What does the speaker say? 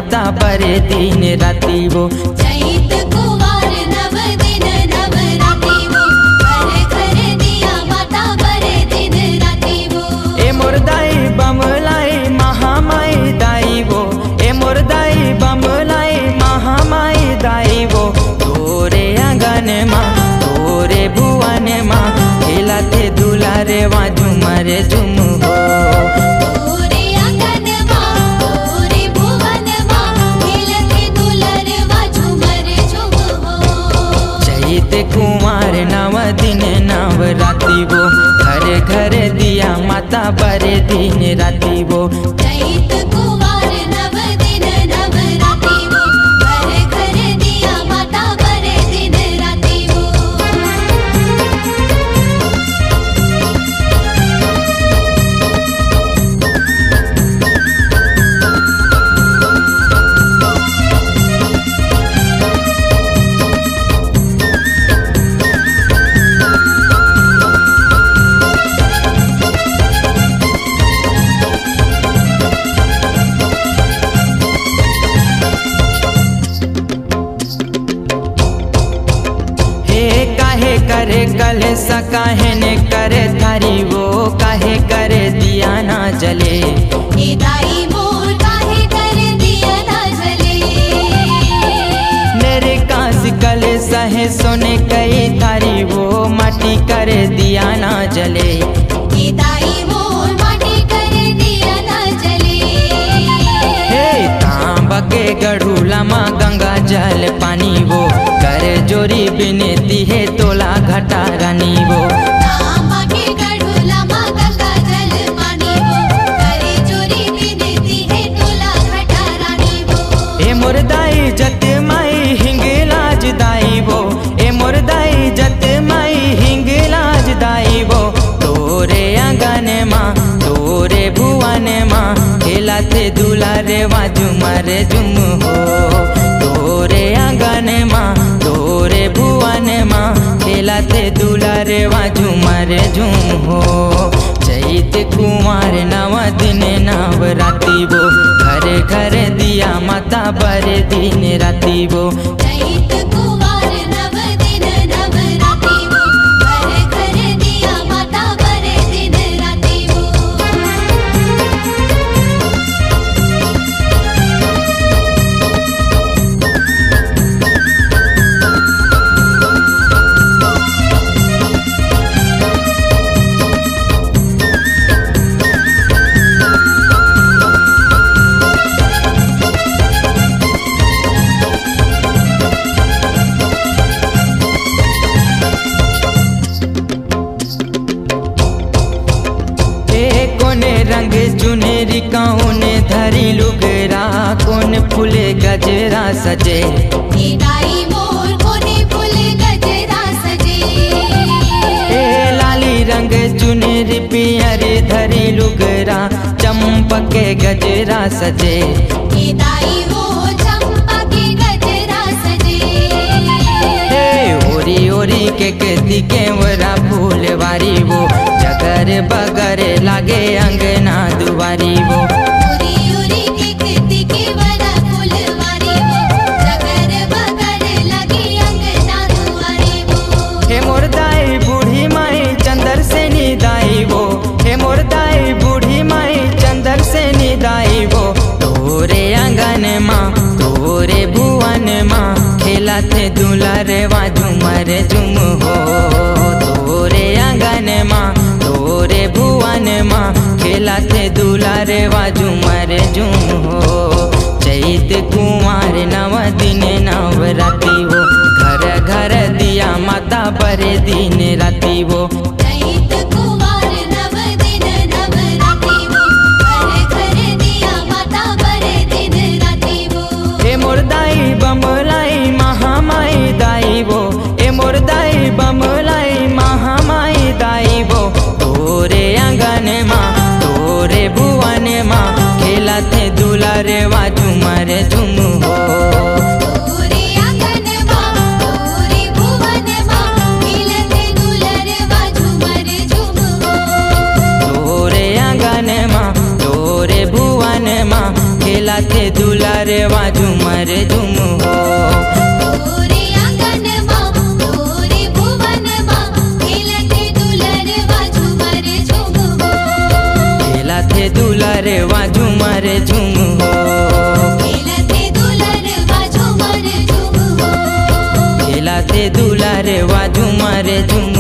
माता बरे दिन राती वो। चैत कुवार नव दिन नवरात्रि वो, घर घर दिया माता बरे दिन राती वो। ए मोरदाई बमलाई महामाई दाई वो, ए मोरदाई बमलाई महामाई दाई वो। तोरे आंगन माँ तोरे भुवन माँ खेलाते दुलारे वा झुमरे झुम हो। तोरे आंगन माँ तोरे भुवन माँ खेलते दुलर वा झुमर झुम हो। चैत कुमार नव दिन नवरात्रि वो, घर घर दिया माता बरे दिन राती वो। चैत कुवार नव दिन नवरात्रि वो, घर घर दिया माता बरे दिन राती वो। करे कल सकाहे ने करे थारी वो, काहे करे दिया ना जले। ए दाई मोर काहे कर दिया ना जले। मेरे कास कल सहे सोने कई थारी वो, माटी करे दिया ना जले। ए दाई मोर माटी कर दिया ना जले। हे तांबा के गढ़ूला माँ गंगा जल पानी वो, कर जोरी बिनती है तोला घटा रानी वो। तांबा के गढ़ूला माँ गंगा जल पानी वो, करे चोरी बिनती है तोला घटा रानी वो। ए मोरदाई जत माई हिंगलाज दाई वो, ए मोरदाई जत माई हिंगलाज दाई वो। तोरे आंगन माँ तोरे भुवन माँ खेलाते दुलारे वा झुमरे झुम हो। तोरे आंगन माँ तोरे भुवन माँ खेलाते दुलारे वा झुमरे झुम हो। चैत कुमार नव दिन नवरात्रि वो, घर घर दिया माता बरे दिन राती वो। चैत कुवार नव दिन नवरात्रि वो, घर घर दिया माता बरे दिन राती वो। कोने रंग चुनेरी कौन धरी लुगरा, कौन फूले गजरा सजे। ए दाई मोर कोने फूल गजरा सजे। ए लाली रंग चुनेरी पियर धरी लुगरा, चंपक के गजरा सजे। ए दाई वो चंपा के गजरा सजे। हे ओरी ओरी के कहती केवरा फूलवारी वो, जगर बगर लागे अंगना दुआरी वो। उरी उरी के खेती के बड़ा फुलवारी वो, जगर बगर लगी अंगना दुआरी वो। हे मोरदाई बूढ़ी माई चंदर से निदाई वो, हे मोरदाई बूढ़ी माई चंदर से निदाई वो। तोरे आंगन माँ तोरे भुवन माँ खेलाते दुलारे वा झुमरे झुम हो। तोरे आंगन माँ तोरे भुवन माँ खेलाते दुलारे वा झुमरे झुम हो। चैत कुमार नव दिन नवरात्रि वो, घर घर दिया माता बरे दिन राती वो। चैत कुवार नव दिन नवरात्रि वो, घर घर दिया माता बरे दिन राती वो। ए मोरदाई बमलाई महामाई दाई वो, ए मोरदाई बमलाई महामाई दाई वो। तोरे आंगन माँ तोरे भुवन माँ खेलाते दुलारे वा झुमरे झुम हो। तोरे आंगन माँ तोरे भुवन माँ खेलते दुलर वा झुमर झुम हो। तोरे आंगन माँ तोरे भुवन माँ खेलाते थे दुलारे वा झूमर झूम हो। तोरे आंगन मां तोरे भुवन मां खेलते दुलर वा झूमर झूम हो। खेला थे दुलारे वा झूमर झूम हो। खेलते दुलर वा झूमर झूम हो। खेला थे दुलारे वा झूमर झूम